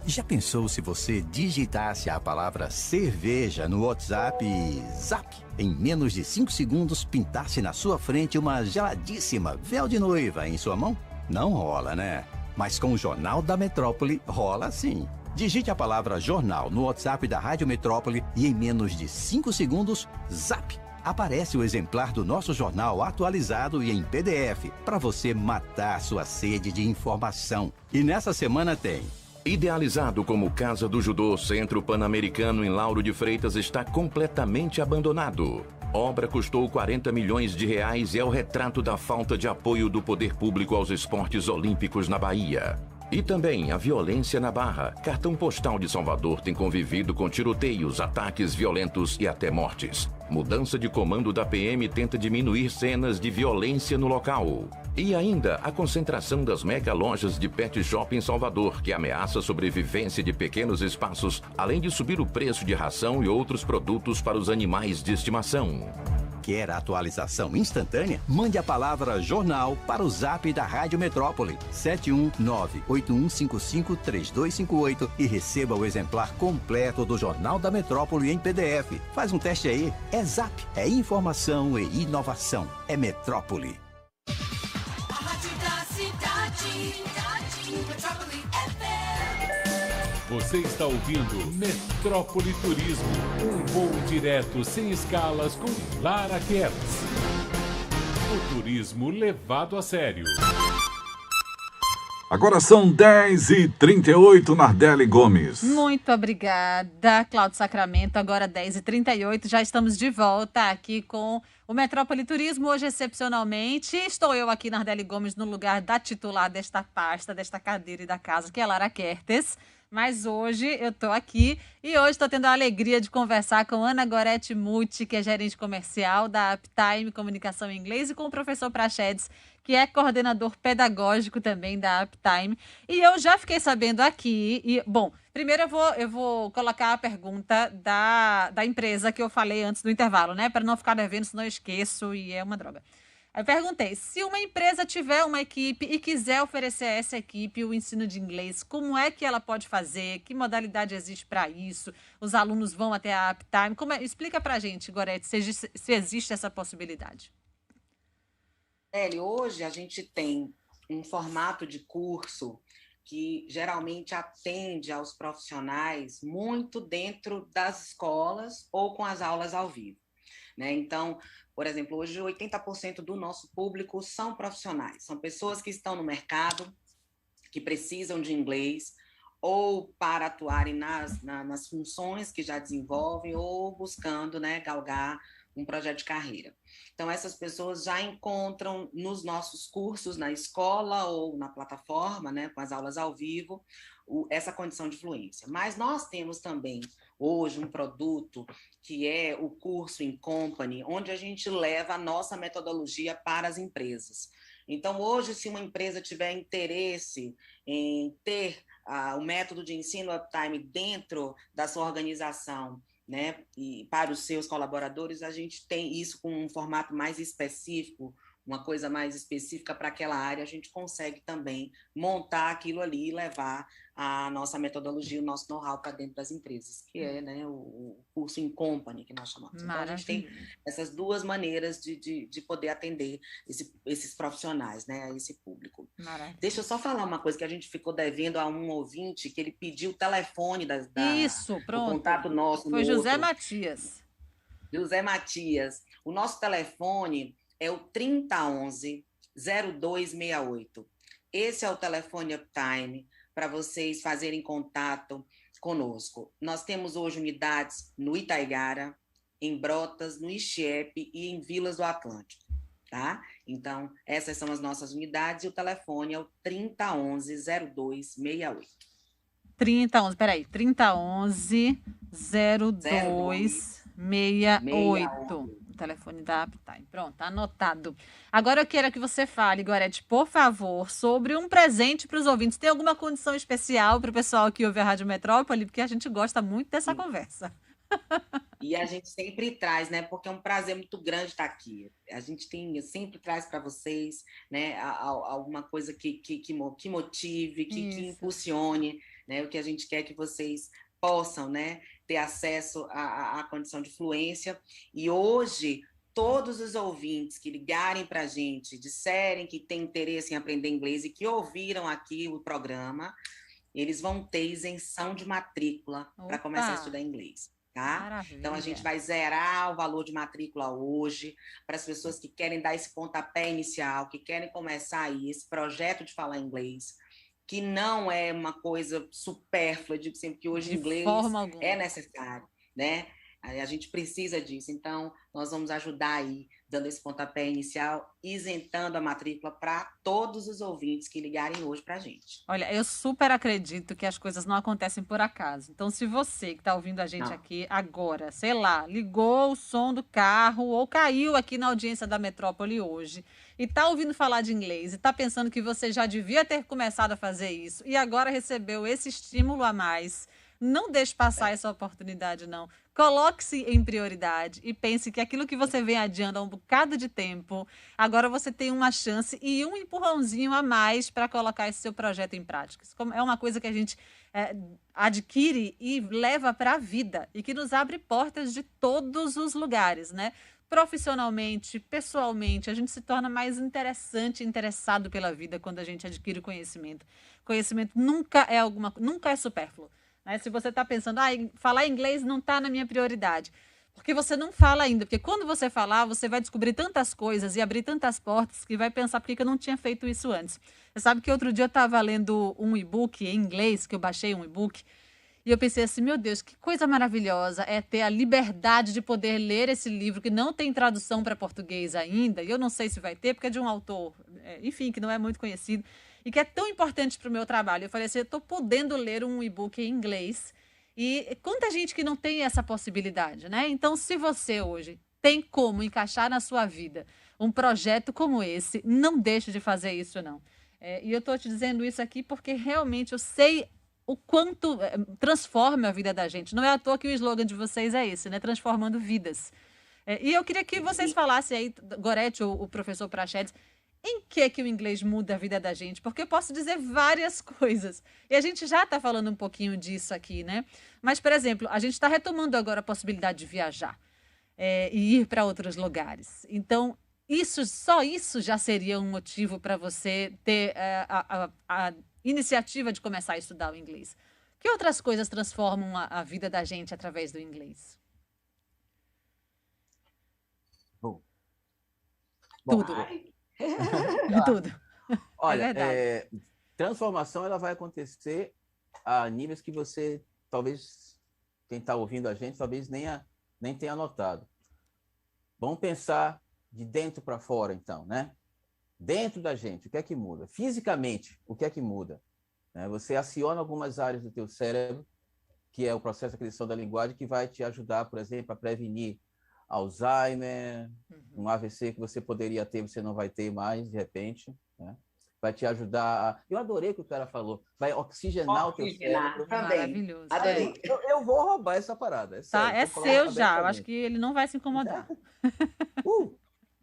[SPEAKER 13] Já pensou se você digitasse a palavra cerveja no WhatsApp e zap? Em menos de 5 segundos, pintasse na sua frente uma geladíssima véu de noiva em sua mão? Não rola, né? Mas com o Jornal da Metrópole, rola sim. Digite a palavra jornal no WhatsApp da Rádio Metrópole e em menos de 5 segundos, zap! Aparece o exemplar do nosso jornal atualizado e em PDF, para você matar sua sede de informação. E nessa semana tem
[SPEAKER 15] Idealizado como Casa do Judô, Centro Pan-Americano em Lauro de Freitas está completamente abandonado. Obra custou 40 milhões de reais e é o retrato da falta de apoio do poder público aos esportes olímpicos na Bahia. E também a violência na Barra. Cartão Postal de Salvador tem convivido com tiroteios, ataques violentos e até mortes. Mudança de comando da PM tenta diminuir cenas de violência no local. E ainda a concentração das mega lojas de pet shop em Salvador, que ameaça a sobrevivência de pequenos espaços, além de subir o preço de ração e outros produtos para os animais de estimação.
[SPEAKER 13] Quer atualização instantânea? Mande a palavra jornal para o zap da Rádio Metrópole 71981553258 e receba o exemplar completo do Jornal da Metrópole em PDF. Faz um teste aí. É Zap, é informação e inovação. É Metrópole.
[SPEAKER 12] A rádio da cidade, Metrópole FM.
[SPEAKER 4] Você está ouvindo Metrópole Turismo, um voo direto sem escalas com Lara Kertz. O turismo levado a sério.
[SPEAKER 8] Agora são 10h38, Nardelli Gomes.
[SPEAKER 2] Muito obrigada, Cláudio Sacramento. Agora 10h38, já estamos de volta aqui com o Metrópole Turismo. Hoje, excepcionalmente, estou eu aqui, Nardelli Gomes, no lugar da titular desta pasta, desta cadeira e da casa, que é Lara Kertz. Mas hoje eu estou aqui e hoje estou tendo a alegria de conversar com Ana Gorete Muti, que é gerente comercial da Uptime Comunicação em Inglês, e com o professor Praxedes, que é coordenador pedagógico também da Uptime. E eu já fiquei sabendo aqui, primeiro eu vou colocar a pergunta da empresa que eu falei antes do intervalo, né? Para não ficar devendo, senão eu esqueço e é uma droga. Eu perguntei, se uma empresa tiver uma equipe e quiser oferecer a essa equipe o ensino de inglês, como é que ela pode fazer? Que modalidade existe para isso? Os alunos vão até a Uptime? Explica para a gente, Gorete, se existe essa possibilidade.
[SPEAKER 1] Hoje a gente tem um formato de curso que geralmente atende aos profissionais muito dentro das escolas ou com as aulas ao vivo, né? Então, por exemplo, hoje 80% do nosso público são profissionais, são pessoas que estão no mercado, que precisam de inglês, ou para atuarem nas funções que já desenvolvem, ou buscando, né, galgar um projeto de carreira. Então, essas pessoas já encontram nos nossos cursos, na escola ou na plataforma, né, com as aulas ao vivo, essa condição de fluência. Mas nós temos também, hoje, um produto que é o curso in company, onde a gente leva a nossa metodologia para as empresas. Então, hoje, se uma empresa tiver interesse em ter o método de ensino Uptime dentro da sua organização, né, e para os seus colaboradores, a gente tem isso com um formato mais específico, uma coisa mais específica para aquela área, a gente consegue também montar aquilo ali e levar a nossa metodologia, o nosso know-how para dentro das empresas, que é, né, o curso in company, que nós chamamos. Então, a gente tem essas duas maneiras de poder atender esses profissionais, né, a esse público.
[SPEAKER 2] Maravilha.
[SPEAKER 1] Deixa eu só falar uma coisa que a gente ficou devendo a um ouvinte, que ele pediu o telefone
[SPEAKER 2] Isso, pronto.
[SPEAKER 1] o contato nosso.
[SPEAKER 2] Foi José Matias.
[SPEAKER 1] José Matias. O nosso telefone é o 3011-0268. Esse é o telefone Uptime para vocês fazerem contato conosco. Nós temos hoje unidades no Itaigara, em Brotas, no Ixiepe e em Vilas do Atlântico, tá? Então, essas são as nossas unidades e o telefone é o 3011-0268.
[SPEAKER 2] 3011-0268. Telefone da Uptime. Pronto, anotado. Agora eu quero que você fale, Gorete, por favor, sobre um presente para os ouvintes. Tem alguma condição especial para o pessoal que ouve a Rádio Metrópole? Porque a gente gosta muito dessa conversa.
[SPEAKER 1] E a gente sempre traz, né? Porque é um prazer muito grande estar aqui. A gente sempre traz para vocês, né, alguma coisa que motive, que impulsione, né? O que a gente quer que vocês possam, né, ter acesso à condição de fluência. E hoje, todos os ouvintes que ligarem para a gente, disserem que têm interesse em aprender inglês e que ouviram aqui o programa, eles vão ter isenção de matrícula para começar a estudar inglês. Tá?
[SPEAKER 2] Maravilha.
[SPEAKER 1] Então, a gente vai zerar o valor de matrícula hoje para as pessoas que querem dar esse pontapé inicial, que querem começar aí esse projeto de falar inglês. que não é uma coisa supérflua, digo sempre que hoje o inglês é necessário, né? A gente precisa disso, então nós vamos ajudar aí, dando esse pontapé inicial, isentando a matrícula para todos os ouvintes que ligarem hoje para a gente.
[SPEAKER 2] Olha, eu super acredito que as coisas não acontecem por acaso. Então, se você que está ouvindo a gente aqui agora, sei lá, ligou o som do carro ou caiu aqui na audiência da Metrópole hoje e está ouvindo falar de inglês e está pensando que você já devia ter começado a fazer isso e agora recebeu esse estímulo a mais, não deixe passar essa oportunidade, não. Coloque-se em prioridade e pense que aquilo que você vem adiando há um bocado de tempo, agora você tem uma chance e um empurrãozinho a mais para colocar esse seu projeto em prática. É uma coisa que a gente adquire e leva para a vida e que nos abre portas de todos os lugares, né? Profissionalmente, pessoalmente, a gente se torna mais interessante, interessado pela vida quando a gente adquire conhecimento. Conhecimento nunca é supérfluo. Se você está pensando, falar inglês não está na minha prioridade, porque você não fala ainda, porque quando você falar, você vai descobrir tantas coisas e abrir tantas portas que vai pensar por que eu não tinha feito isso antes. Você sabe que outro dia eu estava lendo um e-book em inglês, que eu baixei um e-book, e eu pensei assim, meu Deus, que coisa maravilhosa é ter a liberdade de poder ler esse livro que não tem tradução para português ainda, e eu não sei se vai ter, porque é de um autor, enfim, que não é muito conhecido, e que é tão importante para o meu trabalho. Eu falei assim, eu estou podendo ler um e-book em inglês. E quanta gente que não tem essa possibilidade, né? Então, se você hoje tem como encaixar na sua vida um projeto como esse, não deixe de fazer isso, não. E eu estou te dizendo isso aqui porque realmente eu sei o quanto transforma a vida da gente. Não é à toa que o slogan de vocês é esse, né? Transformando vidas. E eu queria que vocês falassem aí, Gorete ou o professor Prachedes, em que o inglês muda a vida da gente? Porque eu posso dizer várias coisas. E a gente já está falando um pouquinho disso aqui, né? Mas, por exemplo, a gente está retomando agora a possibilidade de viajar e ir para outros lugares. Então, só isso já seria um motivo para você ter a iniciativa de começar a estudar o inglês. Que outras coisas transformam a vida da gente através do inglês? Tudo. Tudo.
[SPEAKER 3] Olha, transformação ela vai acontecer a níveis que você, talvez, quem está ouvindo a gente, talvez nem tenha notado. Vamos pensar de dentro para fora, então, né? Dentro da gente, o que é que muda? Fisicamente, o que é que muda? Você aciona algumas áreas do teu cérebro, que é o processo de aquisição da linguagem, que vai te ajudar, por exemplo, a prevenir Alzheimer, um AVC que você poderia ter, você não vai ter mais, de repente, né? Vai te ajudar. Eu adorei o que o cara falou. Vai oxigenar o teu cérebro.
[SPEAKER 1] Também.
[SPEAKER 2] Maravilhoso.
[SPEAKER 1] Adorei.
[SPEAKER 3] Eu vou roubar essa parada.
[SPEAKER 2] É seu já. Eu acho que ele não vai se incomodar.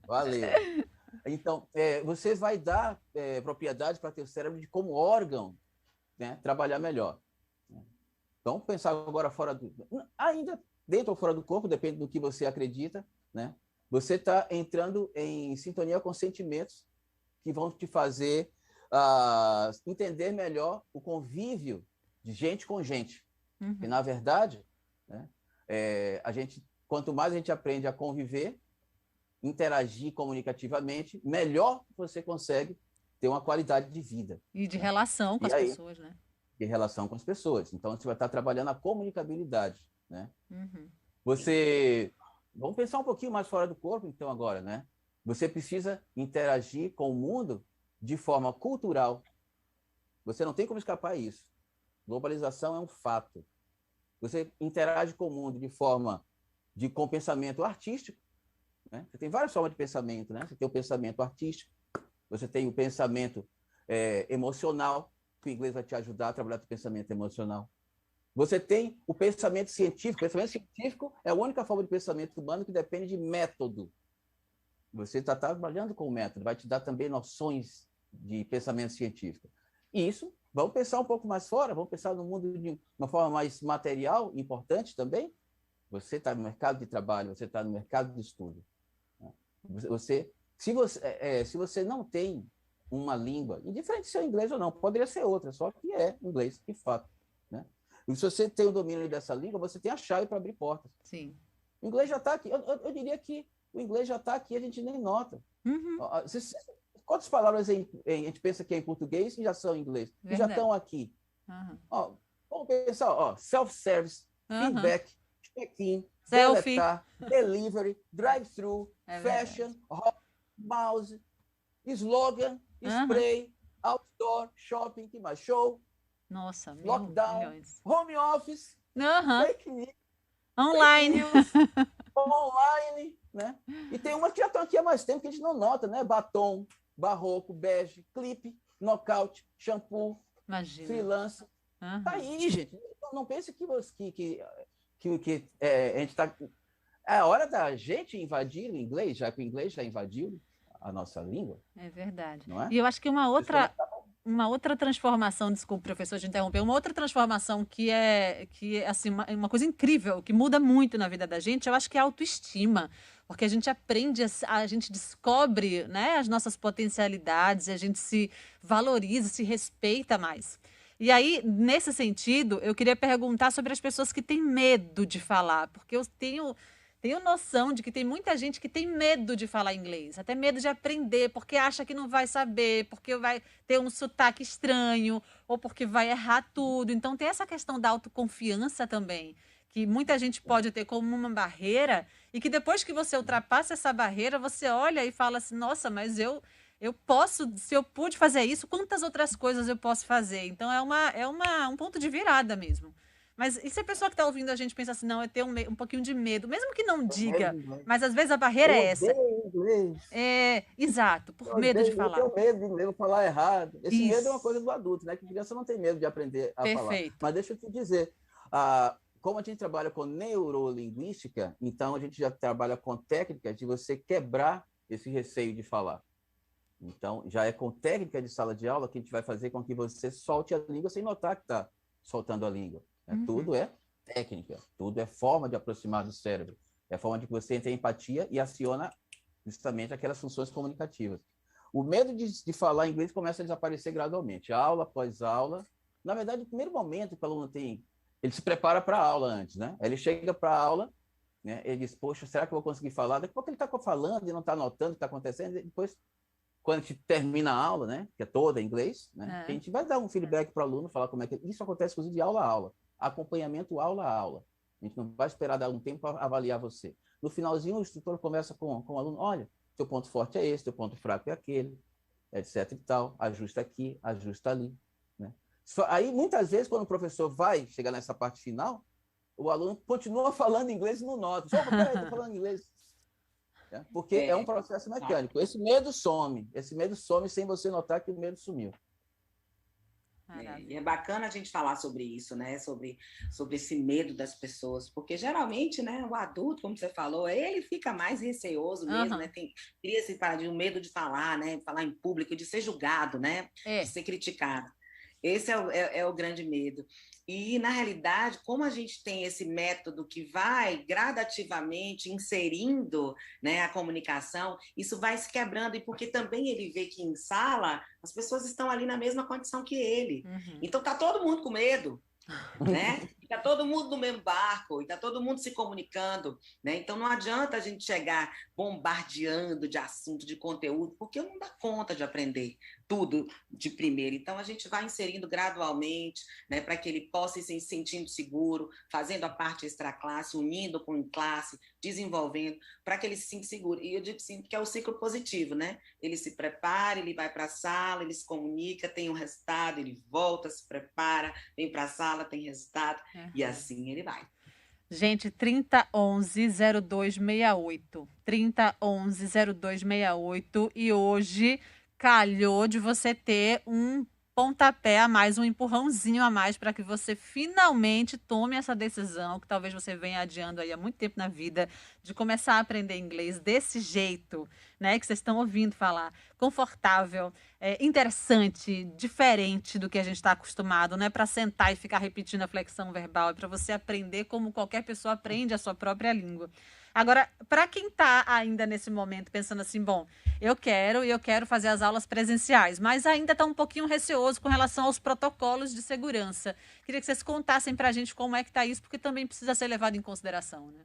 [SPEAKER 3] Valeu. Então, você vai dar propriedade para teu cérebro de como órgão, né, trabalhar melhor. Então, pensar agora fora do... Ainda dentro ou fora do corpo, depende do que você acredita, né? Você está entrando em sintonia com sentimentos que vão te fazer entender melhor o convívio de gente com gente. E, na verdade, né, quanto mais a gente aprende a conviver, interagir comunicativamente, melhor você consegue ter uma qualidade de vida.
[SPEAKER 2] E de relação com as pessoas, né?
[SPEAKER 3] De relação com as pessoas. Então, você vai estar trabalhando a comunicabilidade, né? Vamos pensar um pouquinho mais fora do corpo, então, agora, né? Você precisa interagir com o mundo de forma cultural. Você não tem como escapar disso. Globalização é um fato. Você interage com o mundo com pensamento artístico, né? Você tem várias formas de pensamento, né? Você tem o pensamento artístico, você tem o pensamento emocional, que o inglês vai te ajudar a trabalhar o pensamento emocional. Você tem o pensamento científico. O pensamento científico é a única forma de pensamento humano que depende de método. Você está trabalhando com o método, vai te dar também noções de pensamento científico. E isso, vamos pensar um pouco mais fora, vamos pensar no mundo de uma forma mais material, importante também. Você está no mercado de trabalho, você está no mercado de estudo. Se você não tem uma língua, indiferente se é inglês ou não, poderia ser outra, só que é inglês, de fato, né? E se você tem o domínio dessa língua, você tem a chave para abrir portas.
[SPEAKER 2] Sim.
[SPEAKER 3] O inglês já está aqui. Eu diria que o inglês já está aqui, a gente nem nota. quantas palavras a gente pensa que é em português e já são em inglês? E já estão aqui. Ó, vamos pensar, ó, self-service, feedback, check-in, deletar, delivery, drive-thru, fashion, mouse, slogan, spray, outdoor, shopping, que mais? Show, lockdown, home office, fake news,
[SPEAKER 2] online.
[SPEAKER 3] Online, né? E tem umas que já estão aqui há mais tempo que a gente não nota, né? Batom, barroco, bege, clipe, knockout, shampoo, freelancer. Tá aí, gente. Não pense que a gente está... É a hora da gente invadir o inglês, já que o inglês já invadiu a nossa língua.
[SPEAKER 2] É verdade.
[SPEAKER 3] Não é?
[SPEAKER 2] E eu acho que uma outra transformação, desculpe, professor, de interromper, uma outra transformação que é assim, uma coisa incrível, que muda muito na vida da gente, eu acho que é a autoestima, porque a gente aprende, a gente descobre, né, as nossas potencialidades, a gente se valoriza, se respeita mais. E aí, nesse sentido, eu queria perguntar sobre as pessoas que têm medo de falar, porque eu tenho noção de que tem muita gente que tem medo de falar inglês, até medo de aprender, porque acha que não vai saber, porque vai ter um sotaque estranho, ou porque vai errar tudo. Então, tem essa questão da autoconfiança também, que muita gente pode ter como uma barreira, e que depois que você ultrapassa essa barreira, você olha e fala assim, nossa, mas eu posso, se eu pude fazer isso, quantas outras coisas eu posso fazer? Então, é um ponto de virada mesmo. Mas e se a pessoa que está ouvindo a gente pensa assim, não, eu tenho um pouquinho de medo, mesmo que não diga, mas às vezes a barreira é essa.
[SPEAKER 3] Inglês.
[SPEAKER 2] Exato, por medo de falar.
[SPEAKER 3] Eu tenho medo de falar errado. Esse medo é uma coisa do adulto, né? Que criança não tem medo de aprender a falar. Mas deixa eu te dizer, como a gente trabalha com neurolinguística, então a gente já trabalha com técnicas de você quebrar esse receio de falar. Então, já é com técnica de sala de aula que a gente vai fazer com que você solte a língua sem notar que está soltando a língua. Tudo é técnica, tudo é forma de aproximar do cérebro. É a forma de que você entra em empatia e aciona justamente aquelas funções comunicativas. O medo de falar inglês começa a desaparecer gradualmente, aula após aula. Na verdade, no primeiro momento que o aluno ele se prepara para a aula antes, né? Ele chega para a aula, né? Ele diz, poxa, será que eu vou conseguir falar? Daqui a pouco ele está falando e não está notando o que está acontecendo. E depois, quando a gente termina a aula, né? Que é toda em inglês, né? A gente vai dar um feedback para o aluno, falar como é que... Isso acontece, inclusive, de aula a aula. Acompanhamento aula a aula. A gente não vai esperar dar um tempo para avaliar você. No finalzinho, o instrutor conversa com o aluno, olha, teu ponto forte é esse, teu ponto fraco é aquele, etc e tal, ajusta aqui, ajusta ali. Né? Aí, muitas vezes, quando o professor vai chegar nessa parte final, o aluno continua falando inglês e não nota. Só, peraí, estou falando inglês. Porque é um processo mecânico. Esse medo some sem você notar que o medo sumiu.
[SPEAKER 1] E é bacana a gente falar sobre isso, né? Sobre esse medo das pessoas, porque geralmente, né, o adulto, como você falou, ele fica mais receoso mesmo, né? Cria esse medo de falar, né? Falar em público, de ser julgado, né? De ser criticado. Esse é o grande medo. E, na realidade, como a gente tem esse método que vai gradativamente inserindo, né, a comunicação, isso vai se quebrando, e porque também ele vê que em sala as pessoas estão ali na mesma condição que ele. Então, está todo mundo com medo. Né? Está todo mundo no mesmo barco, e está todo mundo se comunicando, né? Então não adianta a gente chegar bombardeando de assunto, de conteúdo, porque não dá conta de aprender tudo de primeira. Então a gente vai inserindo gradualmente, né, para que ele possa ir se sentindo seguro, fazendo a parte extra-classe, unindo com classe, desenvolvendo, para que ele se sinta seguro. E eu digo sim, que é o ciclo positivo, né? Ele se prepara, ele vai para a sala, ele se comunica, tem um resultado, ele volta, se prepara, vem para a sala, tem resultado, e assim ele vai.
[SPEAKER 2] Gente, 3011-0268. 3011-0268. E hoje calhou de você ter um pontapé a mais, um empurrãozinho a mais para que você finalmente tome essa decisão, que talvez você venha adiando aí há muito tempo na vida, de começar a aprender inglês desse jeito, né, que vocês estão ouvindo falar, confortável, interessante, diferente do que a gente está acostumado, não é para sentar e ficar repetindo a flexão verbal, é para você aprender como qualquer pessoa aprende a sua própria língua. Agora, para quem está ainda nesse momento pensando assim, bom, eu quero fazer as aulas presenciais, mas ainda está um pouquinho receoso com relação aos protocolos de segurança. Queria que vocês contassem para a gente como é que está isso, porque também precisa ser levado em consideração, né?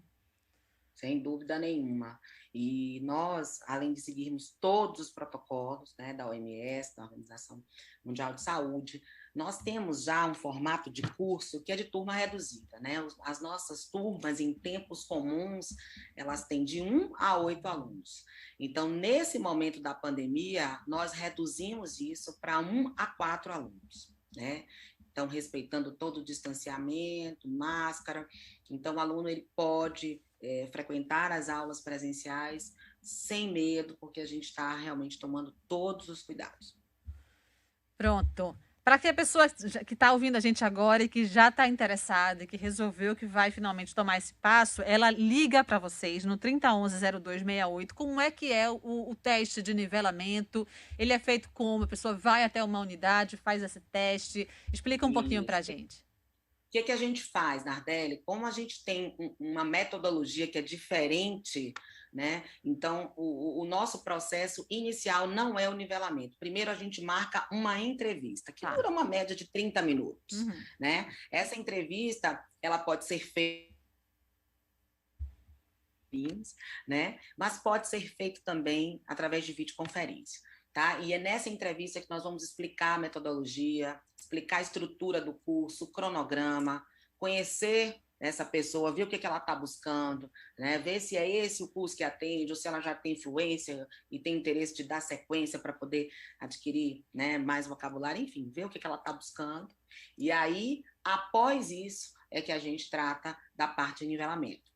[SPEAKER 1] sem dúvida nenhuma. E nós, além de seguirmos todos os protocolos, né, da OMS, da Organização Mundial de Saúde, nós temos já um formato de curso que é de turma reduzida, né? As nossas turmas, em tempos comuns, elas têm de 1 a 8 alunos. Então, nesse momento da pandemia, nós reduzimos isso para 1 a 4 alunos, né? Então, respeitando todo o distanciamento, máscara. Então, o aluno ele pode frequentar as aulas presenciais sem medo, porque a gente está realmente tomando todos os cuidados.
[SPEAKER 2] Pronto. Para que a pessoa que está ouvindo a gente agora e que já está interessada e que resolveu que vai finalmente tomar esse passo, ela liga para vocês no 3011-0268. Como é que é o teste de nivelamento? Ele é feito como? A pessoa vai até uma unidade, faz esse teste. Explica um pouquinho para a gente.
[SPEAKER 1] O que a gente faz, Nardelli? Como a gente tem uma metodologia que é diferente, né? Então, o nosso processo inicial não é o nivelamento. Primeiro, a gente marca uma entrevista, que dura uma média de 30 minutos, né? Essa entrevista, ela pode ser feita, né? Mas pode ser feita também através de videoconferência. Tá? E é nessa entrevista que nós vamos explicar a metodologia, explicar a estrutura do curso, o cronograma, conhecer essa pessoa, ver o que ela está buscando, né? Ver se é esse o curso que atende, ou se ela já tem influência e tem interesse de dar sequência para poder adquirir, né, mais vocabulário, enfim, ver o que ela está buscando. E aí, após isso, é que a gente trata da parte de nivelamento.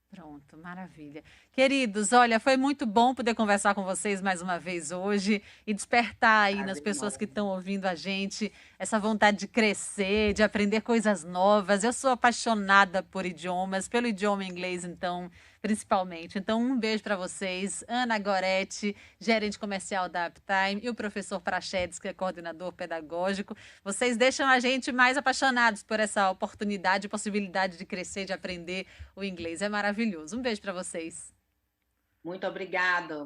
[SPEAKER 2] Pronto, maravilha. Queridos, olha, foi muito bom poder conversar com vocês mais uma vez hoje e despertar aí nas pessoas que estão ouvindo a gente essa vontade de crescer, de aprender coisas novas. Eu sou apaixonada por idiomas, pelo idioma inglês, então, principalmente. Então, um beijo para vocês. Ana Goretti, gerente comercial da Uptime, e o professor Prachedes, que é coordenador pedagógico. Vocês deixam a gente mais apaixonados por essa oportunidade, possibilidade de crescer, de aprender o inglês. É maravilhoso. Um beijo para vocês.
[SPEAKER 1] Muito obrigada,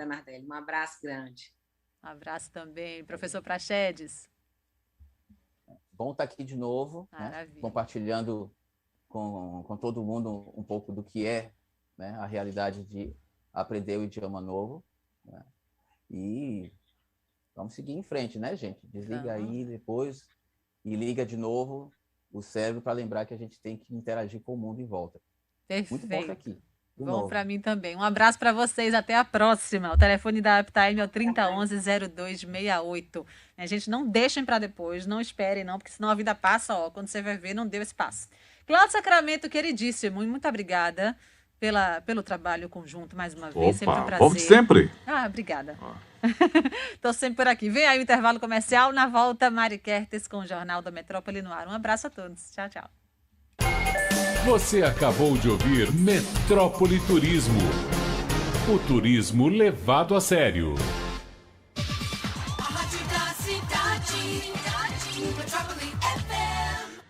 [SPEAKER 1] Nardelli. Um abraço grande.
[SPEAKER 2] Um abraço também. Professor Prachedes.
[SPEAKER 3] Bom estar aqui de novo, né? Compartilhando com todo mundo um pouco do que é, né, a realidade de aprender o idioma novo, né? E vamos seguir em frente, né, gente? Desliga aí depois e liga de novo o cérebro para lembrar que a gente tem que interagir com o mundo em volta.
[SPEAKER 2] Perfeito.
[SPEAKER 3] Muito bom estar aqui.
[SPEAKER 2] Bom para mim também. Um abraço para vocês. Até a próxima. O telefone da Uptime é o 3011-0268. A gente, não deixem para depois, não esperem não, porque senão a vida passa, ó, quando você vai ver, não deu espaço. Cláudio Sacramento, queridíssimo, e muito obrigada pelo trabalho conjunto mais uma vez. Sempre um prazer.
[SPEAKER 16] Volte sempre.
[SPEAKER 2] Obrigada. Estou sempre por aqui. Vem aí o intervalo comercial. Na volta, Mari Kertes com o Jornal da Metrópole no ar. Um abraço a todos. Tchau, tchau.
[SPEAKER 4] Você acabou de ouvir Metrópole Turismo. O turismo levado a sério.